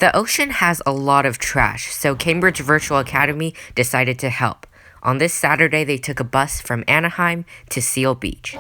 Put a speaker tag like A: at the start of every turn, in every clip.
A: The ocean has a lot of trash, so Cambridge Virtual Academy decided to help. On this Saturday, they took a bus from Anaheim to Seal Beach.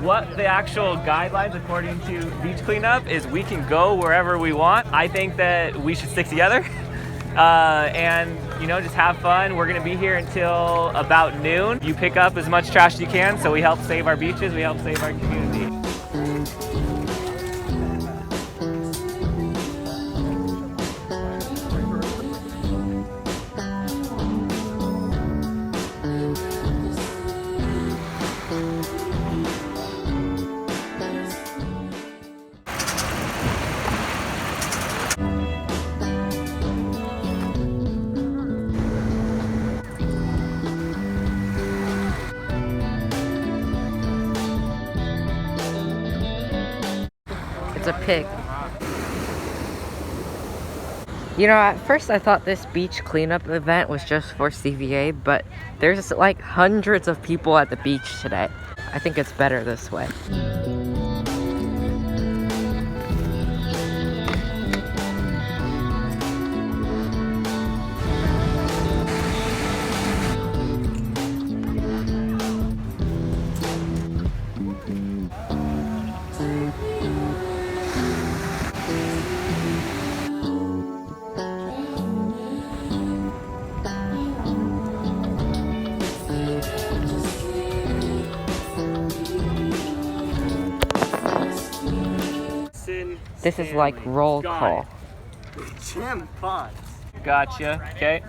B: What the actual guidelines according to Beach Cleanup is we can go wherever we want. I think that we should stick together and just have fun. We're gonna be here until about noon. You pick up as much trash as you can, so we help save our beaches, we help save our community.
A: It's a pig. At first I thought this beach cleanup event was just for CVA, but there's like hundreds of people at the beach today. I think it's better this way. This is like roll call.
C: Jim Potts.
B: Gotcha. Okay.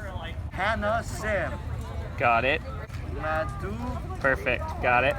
C: Hannah Sim.
B: Got it.
C: Madhu.
B: Perfect. Got it.